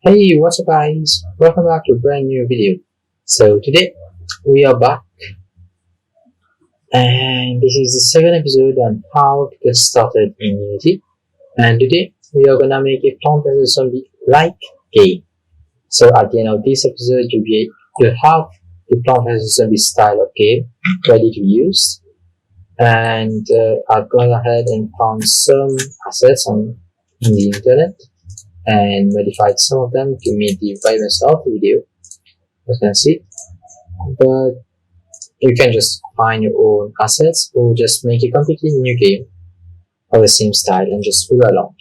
Hey, what's up guys? Welcome back to a brand new video. So today we are back and this is the second episode on how to get started in Unity. And today we are gonna make a Plant vs Zombie like game. So at the end of this episode you'll have the Plant vs Zombie style of game ready to use. And I've gone ahead and found some assets on the internet and modified some of them to meet the requirements of the video, as you can see. But you can just find your own assets or just make a completely new game of the same style and just follow along.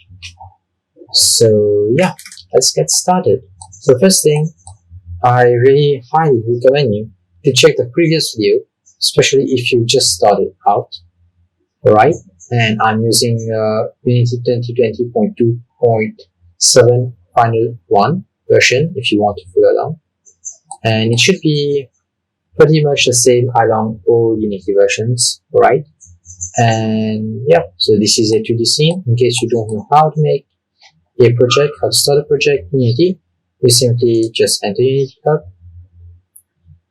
So yeah, let's get started. So first thing, I really highly recommend you to check the previous video, especially if you just started out. Alright, and I'm using Unity 2020.2.7 final 1 version if you want to follow along, and it should be pretty much the same along all Unity versions. Alright, and yeah, so this is a 2D scene. In case you don't know how to make a project, how to start a project in Unity, you simply just enter Unity Hub,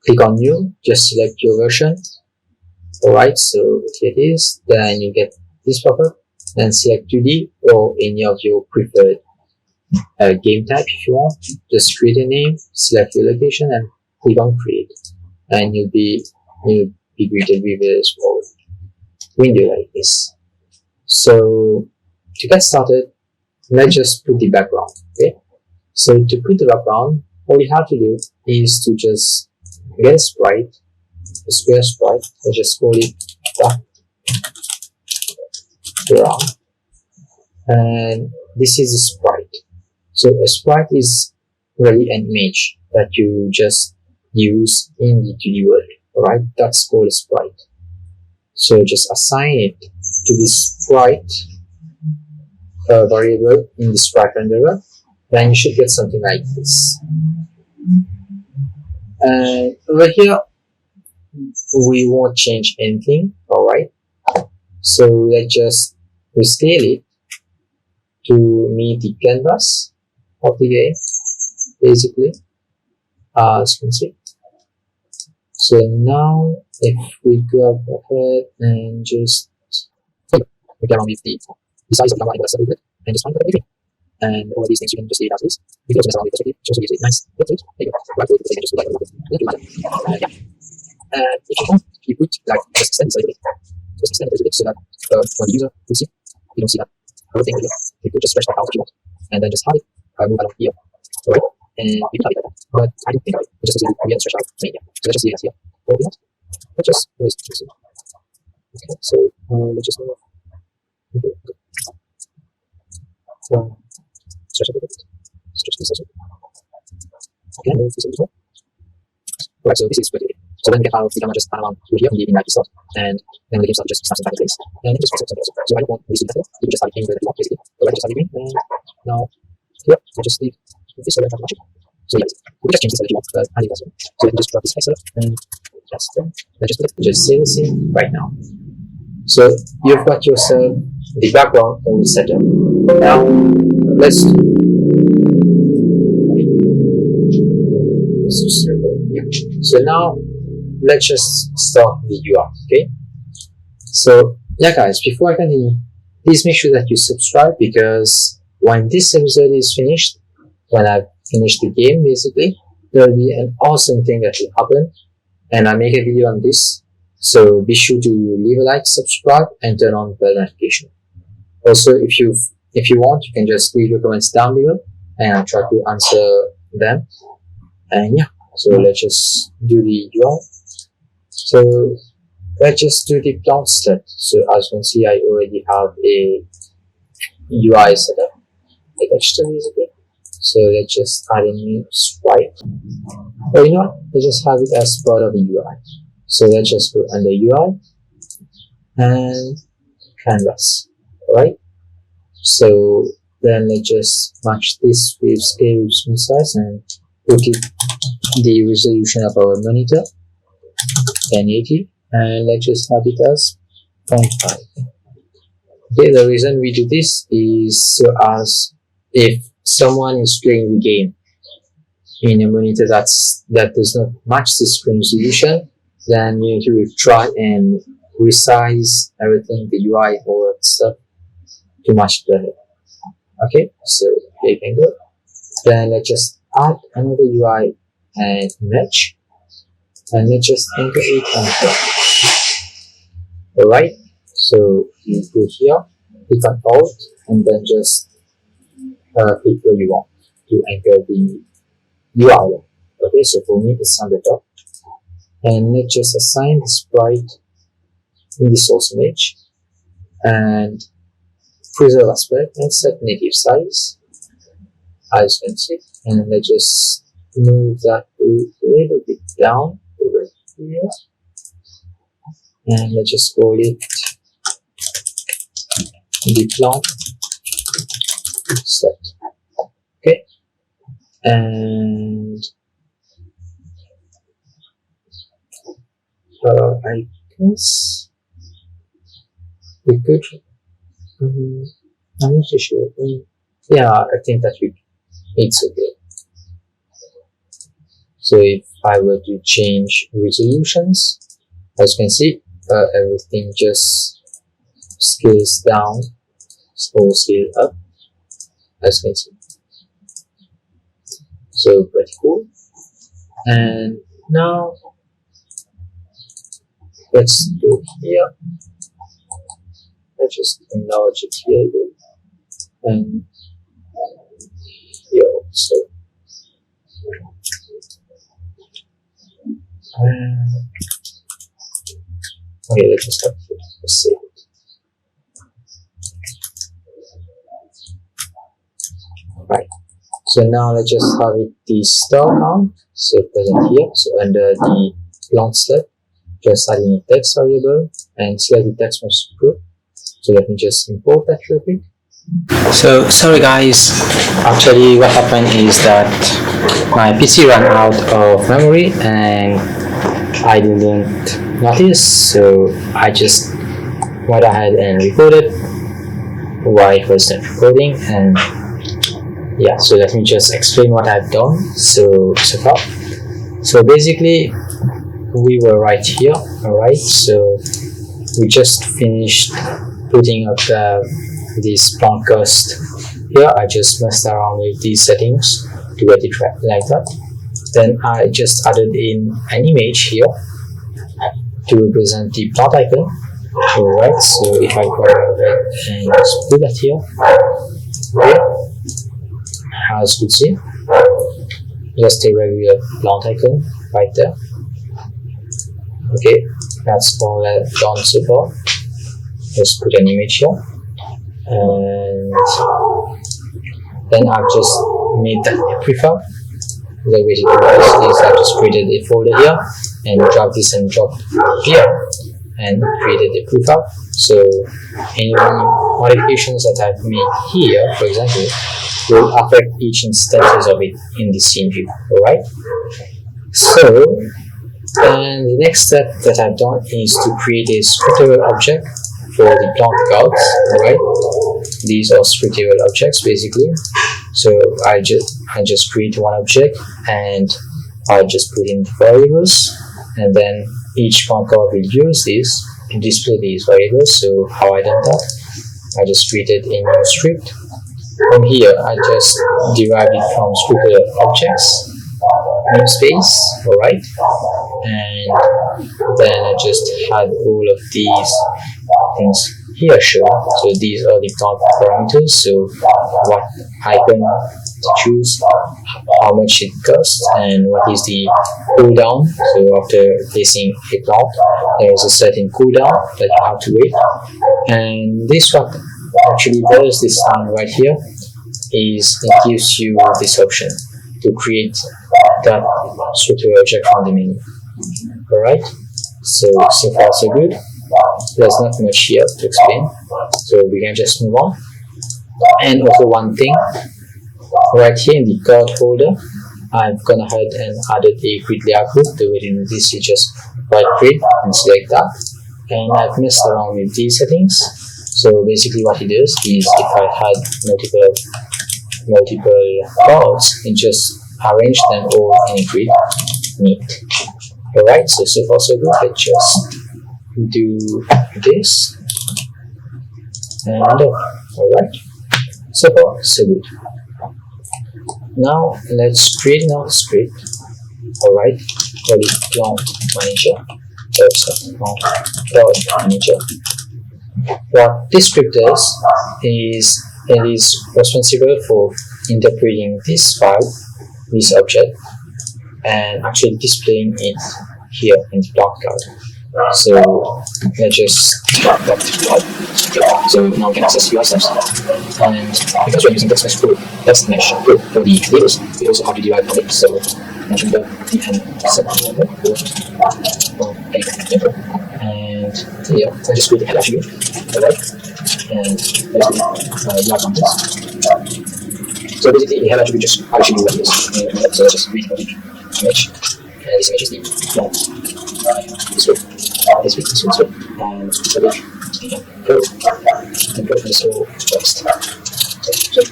click on new, just select your version. Alright, so here it is. Then you get this pop-up, then select 2D or any of your preferred game type if you want. Just create a name, select your location and click on create, and you'll be greeted with a small window like this. So to get started, let's just put the background. Okay, so to put the background, all you have to do is to just get a sprite, a square sprite. Let's just call it background, and this is a sprite. So a sprite is really an image that you just use in the 2D world. Alright, that's called a sprite. So just assign it to this sprite variable in the sprite renderer, then you should get something like this. And over here we won't change anything. Alright, so let's just rescale it to meet the canvas of the game, basically, as you can see. So now if we go ahead and just play around with the size of the camera and just find the between, and all of these things you can just leave it as is. You can also mess around with the perspective, which also gives it a nice footprint. There you go. Right, so you can just put like a little bit. And if you want, you could like just extend this a little bit. Just extend it a little bit so that when the user will see, you don't see that whole thing here. You could just stretch that out if you want, and then just have it move along here. Alright, and you can have it like that. But I don't think it just looks like we have to stretch out here. So let's just leave it here. Or we not. Let's just okay, so let's just move. Okay. Stretch it a little bit. Stretch this also. Okay, move this a little. Alright, so this is pretty good. So then we get how the camera just pan around here in the light slot, and then the game start just snaps in place. And it just fixes something else. So I don't want this to be better. You can just have it in where you want, basically. So I just have it in, and now here we just leave this so we don't have to match it. So yeah, we can just change this if you want, but I leave that one. So you can just drop this face up and just just save the scene right now. So you've got yourself the background all set up. Now let's so now let's just start the UI. Okay, so yeah guys, before I continue, please make sure that you subscribe, because when this episode is finished, when I've finished the game basically, there will be an awesome thing that will happen, and I make a video on this. So be sure to leave a like, subscribe, and turn on bell notification. Also, if you want, you can just leave your comments down below and I'll try to answer them. And yeah, so let's just do the UI. So let's just do the plant step. So as you can see, I already have a UI set up, a texture basically. So let's just add a new sprite. Or you know what? Let's just have it as part of the UI. So let's just go under UI and canvas. Alright. So then let's just match this with scale with screen size and put it the resolution of our monitor 1080, and let's just have it as 0.5. Okay, the reason we do this is so as if someone is playing the game in a monitor that does not match the screen resolution, then you need to try and resize everything, the UI, all that stuff, to match better. Okay, so here you can go. Then let's just add another UI and image, and let's just enter it on top. Alright, so you go here, click on Alt, and then just click where you want to anchor the UI. Okay, so for me it's on the top, and let's just assign the sprite in the source image and preserve aspect and set native size, as you can see, and let's just move that a little bit down over here, and let's just call it the plant set. Okay, and I guess we could, I'm not too sure. Yeah, I think that it's okay. So if I were to change resolutions, as you can see, everything just scales down or scale up, as you can see. So pretty cool. And now let's go here. Let's just enlarge it here again, and here also. Okay, let's just have to save it. Right. So now let's just have it the star count. So present here. So under the long step, just add in a text variable and select the text from group. So let me just import that real quick. So sorry guys, actually what happened is that my PC ran out of memory and I didn't notice, so I just went ahead and recorded while it was not recording. And yeah, so let me just explain what I've done so far. So basically we were right here, alright, so we just finished putting up this plant cost here. I just messed around with these settings to get it right like that. Then I just added in an image here to represent the plant icon. Alright, so if I go ahead and just put that here, okay, as you can see, just a regular plant icon right there. Okay, that's all I've done so far. Just put an image here, and then I've just made that a prefab. The way to do this is I've just created a folder here and drag this and drop here and created a prefab. So any modifications that I've made here, for example, will affect each instance of it in the scene view. Alright. So and the next step that I've done is to create a scriptable object for the plant cards. Alright, these are scriptable objects basically. So I just create one object and I just put in the variables, and then each plant card will use this to display these variables. So how I done that? I just created a new script. From here I just derived it from scriptable objects namespace, alright, and then I just had all of these things here shown. So these are the plant parameters, so what icon to choose, how much it costs, and what is the cooldown. So after placing a plant, there is a certain cooldown that you have to wait. And this what actually does this line right here is it gives you this option to create that scriptable object from the menu. Alright, so far so good. There's not much here to explain, so we can just move on. And also one thing, right here in the card folder, I've gone ahead and added a grid layout group. The way to do this is just right click and select that, and I've messed around with these settings. So basically what it does is if I had multiple cards, it just arrange them all in a grid neat. Alright, so far so good. Let's just do this and alright, so far so good. Now let's create another script. Alright, call it plant manager. Plant manager. What this script does is it is responsible for interpreting this file, this object, and actually displaying it here in the plant card. So let's just start that file. So now we can access USS, and because we're using text mesh code, text mesh code for the labels, we also have to derive from it. So mention the and set and yeah, I just create a head attribute, alright, and let's do on this. So basically, the head attribute just actually do like this. So let's just read the image, and this image is the this way, and so we can go for this whole text. So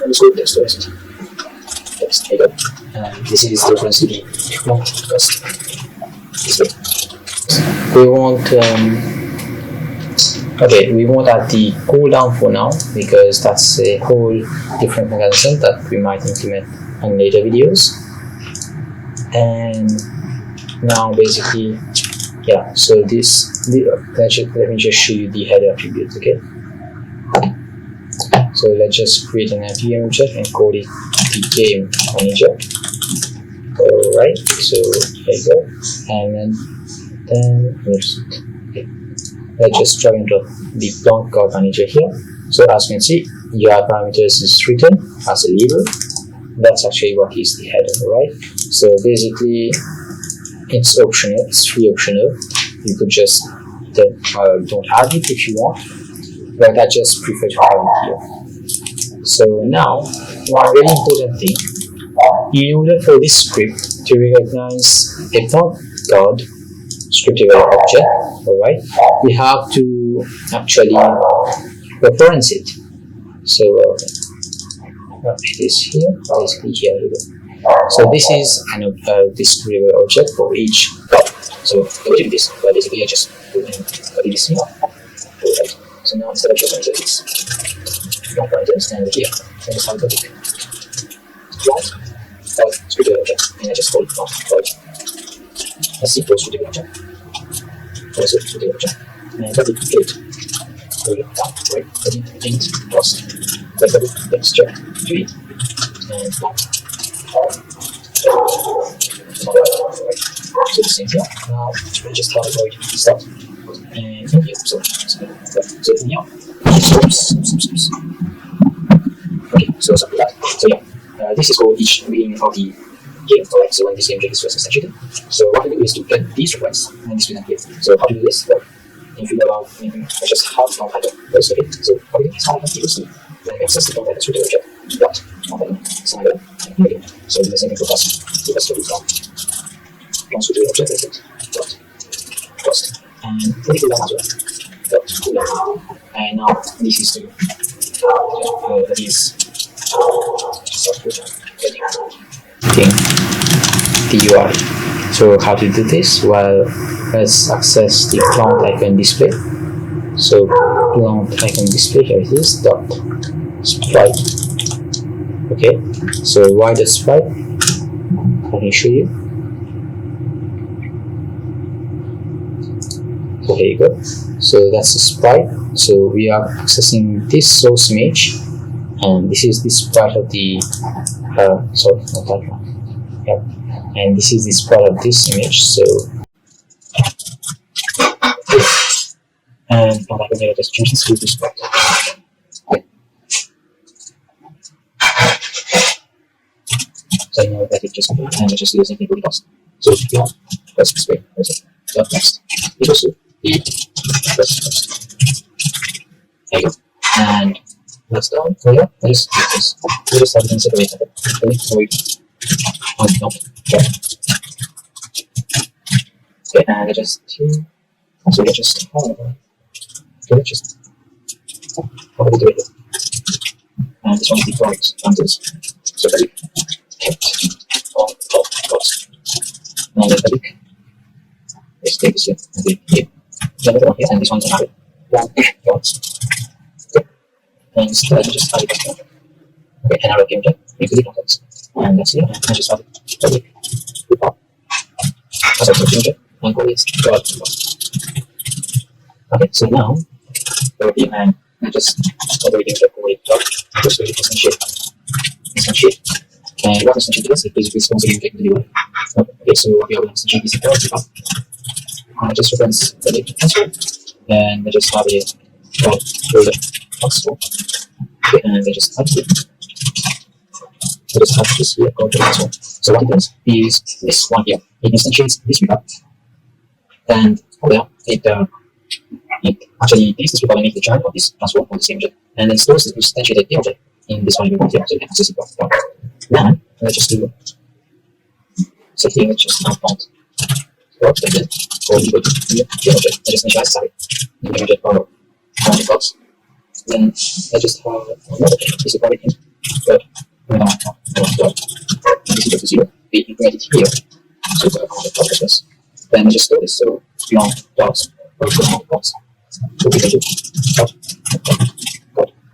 let's go text. Text, here you go. And this is the reference to the text. This way. We want we won't add the cooldown for now because that's a whole different mechanism that we might implement on later videos. And now basically, yeah, so this let me just show you the header attribute. Okay, so let's just create an npm object and call it the game manager. Alright, so there you go, and then let's just drag and drop the plant card manager here. So as you can see, your parameters is written as a label. That's actually what is the header, right? So basically, it's optional, it's free optional. You could just don't add it if you want, but I just prefer to have it here. So now, one very important thing, in order for this script to recognize a plant card scriptable object, alright, we have to actually reference it. So it is here, basically here we go. So this is an scriptable object for each card. So we do this, but basically I just put in this here. Alright, so now instead of reference it's not right to understand it here. I just have to pick plant scriptable object, and I just call it plant. Let's see for scriptable object. Also scriptable object. And double click. Right, int cost. Double texture 3 and plant. So the same thing. Now I just have a void start and in here. So in here. Okay, so something like that. So yeah, this is for each beginning of the game. Alright, so when this game is first executed. So what we do is to get these requests and this will appear. So how to do this? Well, if you allow I just have no title. Okay, so how do you do this? How do you see? Then access the content to the object. Dot sign medium. So the same thing for us. So let's do to the object is it. Dot cost. And put it down as well. Dot cooldown. And now this is to that is the UI. So how to do this? Well, let's access the plant icon display. So plant icon display, here it is, dot sprite. Okay, so why the sprite? Let me show you. So here you go. So that's the sprite. So we are accessing this source image, and this is the sprite of the sorry, not that one. Yep. And this is the sprite of this image. So and I'm going to just change this to sprite. So I know that it just and I just using people cost. So you have first display, dot next equals to the first text. There you go. And that's done. So yeah, I just use this. We just have to consider it. Okay, so we no. Okay, and I just so we just okay, just what do we do? and this one is the product bundles. So very kept all costs. And then the big is take this here and the other one here, and this one's another one dots. Okay. And instead I just have it as well. Okay, and our game check, we click on that. And that's it, and I just have it very report. As a game check, and call it dot. Okay, so now already and I just already game check already dot. Just really instantiate. And what instantiate is, it basically spawns a game check in the UI. Okay, so we have an instantiate is equal to I just reference the link transfer, and I just have a dot folder console. Okay, and I just have it. I just have this here called the console. So what it does is this one here. It instantiates this report, and over there it actually takes this report and makes the child of this transform of the same object, and then stores the instantiated the object in this one report here, so you can access it from. Now let's just do set the image just now font. Or then or you go to the object. I just initialize the object for the box. Then I just have another piece of code in, but we don't have this equal to 0. We integrate it here. So the dot like this. Then I just store this so beyond dots or beyond dots. So we can do dot.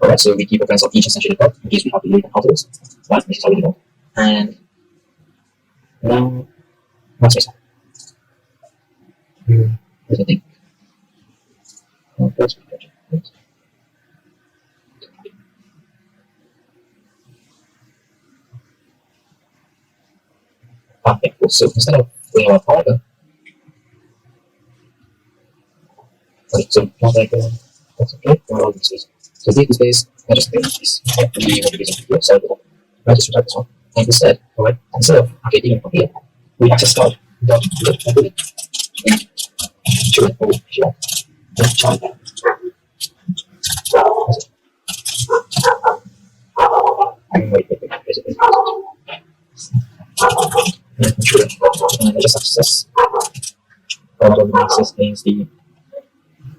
Alright, so we keep reference of each instantiated dot in case we have to delete out of this. Right, this is how we do it. And now what's missing? What do you think? Oh, that's good. Okay, cool. So instead of doing our power, okay, so not like that's okay. All this space. So this space, I just make this. We want to use it here, so I just retype this one. And instead, alright, instead of even from here, we just start dot children over here. Child. Children. And I just access all of the access means the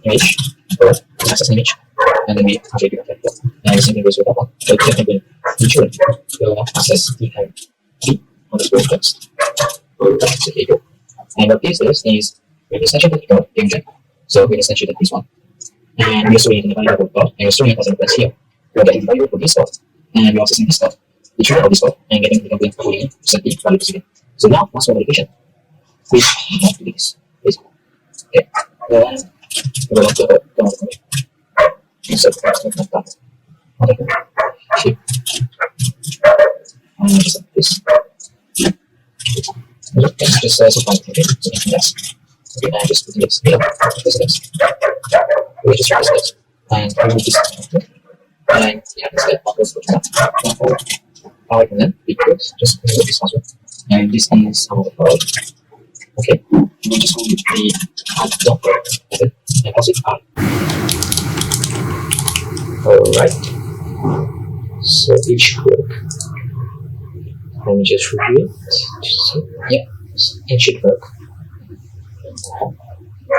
image or access image, and then we actually do that. And the same thing goes with that one. So technically the children will access the underscore text. So here you go. And what this is we instantiated the object. So we instantiated this one. And we're storing it in the variable dot, and we're storing it as a reference here. We're getting the value for this dot, and we're accessing this dot, the trigger of this dot, and getting the complete value to set the value to 0. So now, once for verification, we have to do this. Okay. We're going to go on the commit. Insert the dot. Okay. Ship. And just like this. Okay, just supply it. Okay. So yes. Okay, and just put this here. This. We just try this. And remove this. Okay. And yeah, instead of this, alright, and then we could just remove this password. And this is our file. Okay, we just want the dot method and pass it out. Alright, so it should work. Let me just review it. Yeah, it should work.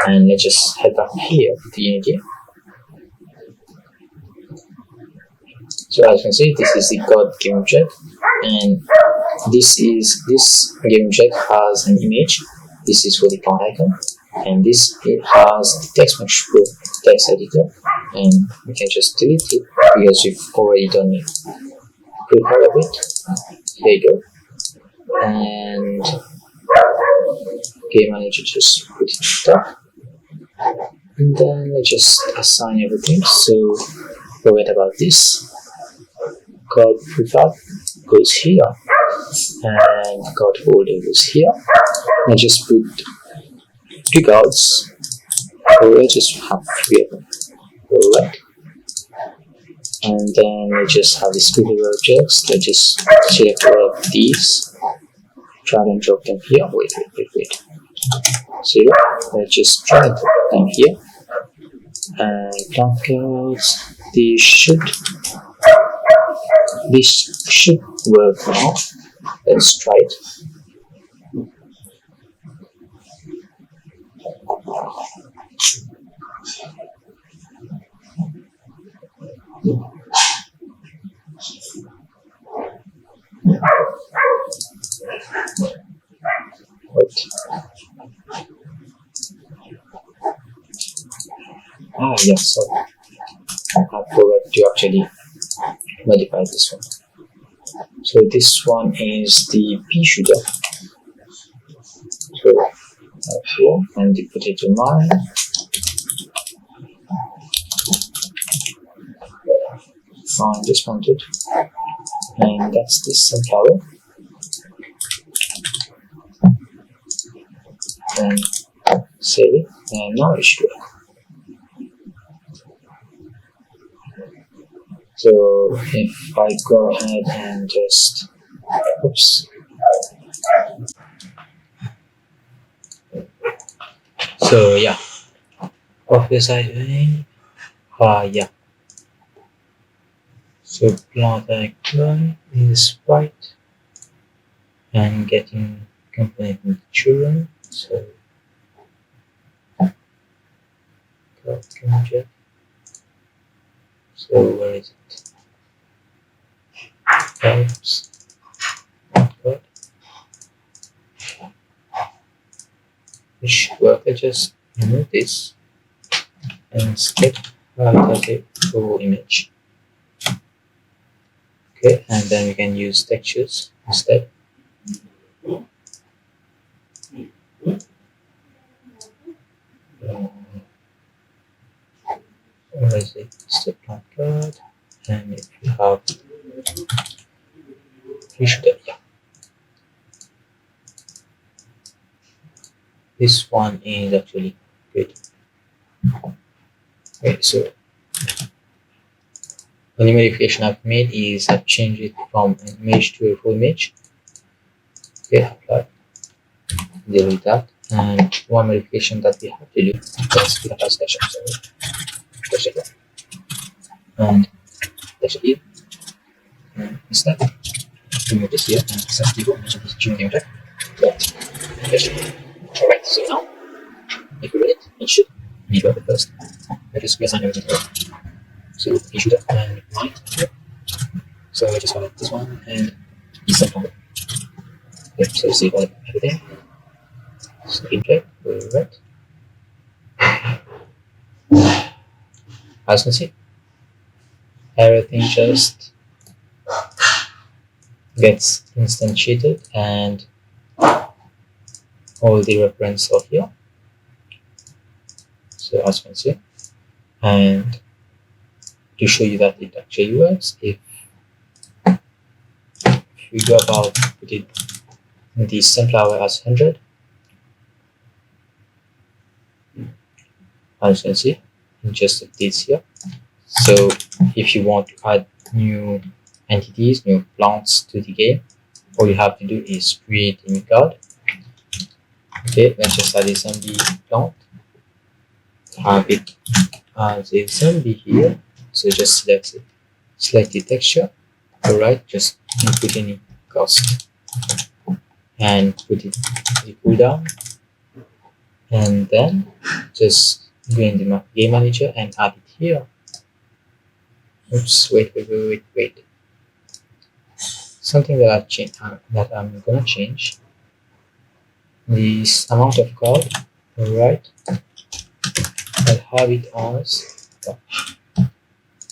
And let's just head back here to Unity. So as you can see, this is the code game object, and this game object has an image. This is for the count icon, and this it has the text match proof text editor, and we can just delete it because we've already done it. Put part of it. There you go. And game manager just put it in top, and then let's just assign everything. So forget about this. God prefab goes here, and God folder goes here. I just put 2 gods, or I just have 3 of them. Alright. And then I just have the Scriptable Objects. I just select all of these, drag and drop them here. Wait. So yeah, I just drag and drop them here. And count gods, this should work now. Let's try it. Yeah, sorry, I forgot to actually modify this one. So this one is the pea shooter. So here and the potato mine. Fine, just mounted, and that's this sunflower. And save it, and now it should work. So if I go ahead and just, oops. So yeah, what was I doing? Yeah. So plant icon is right, and getting component with children. So object. So where is it? Oops. God. It should work. I just remove this and skip as a full image. Okay, and then we can use textures instead. Where is it? It's the plant card, and if you have, you should have, yeah. This one is actually good. Okay, so the only modification I've made is I've changed it from an image to a full image. Okay, apply, delete that, and one modification that we have to do is we have a selection. So check that, and that's it. And instead, remove this here and set the image of this generating object. Alright, so now if you read it, it should be the first. I just reassign everything here. So you should have and mine here. So I just select this one and this one. Okay, so you see all everything. So object, right. As you can see, everything just gets instantiated and all the reference of here. So as you can see, and to show you that it actually works, if we go about put it in the sunflower as 100, as you can see, it just updates here. So if you want to add new entities, new plants to the game, all you have to do is create a new card. Okay, let's just add a zombie plant. Have it as a zombie here. So just select the texture. Alright, just input any cost and put it the cooldown, and then just go in the game manager and add it here. Oops, wait. Something that I've changed, that I'm gonna change. This amount of code, alright. I'll have it as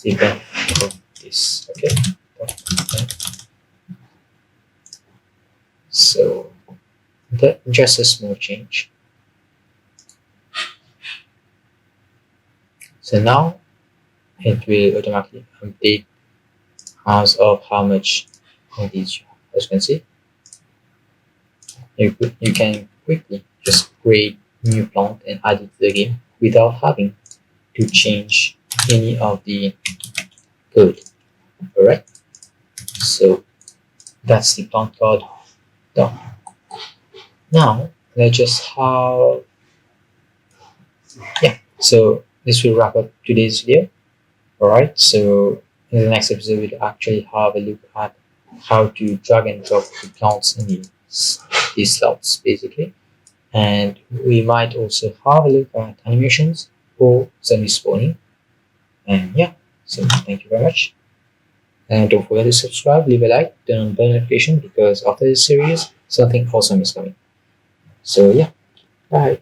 depend on this, okay. So that just a small change. So now it will automatically update as of how much entities you have. As you can see, you can quickly just create new plant and add it to the game without having to change any of the code. Alright, so that's the plant card done. Now let's just have, yeah, so this will wrap up today's video. Alright, so in the next episode we'll actually have a look at how to drag and drop the plants in these slots basically, and we might also have a look at animations for zombie spawning. And yeah, so thank you very much, and don't forget to subscribe, leave a like, turn on bell notification, because after this series something awesome is coming. So yeah, bye.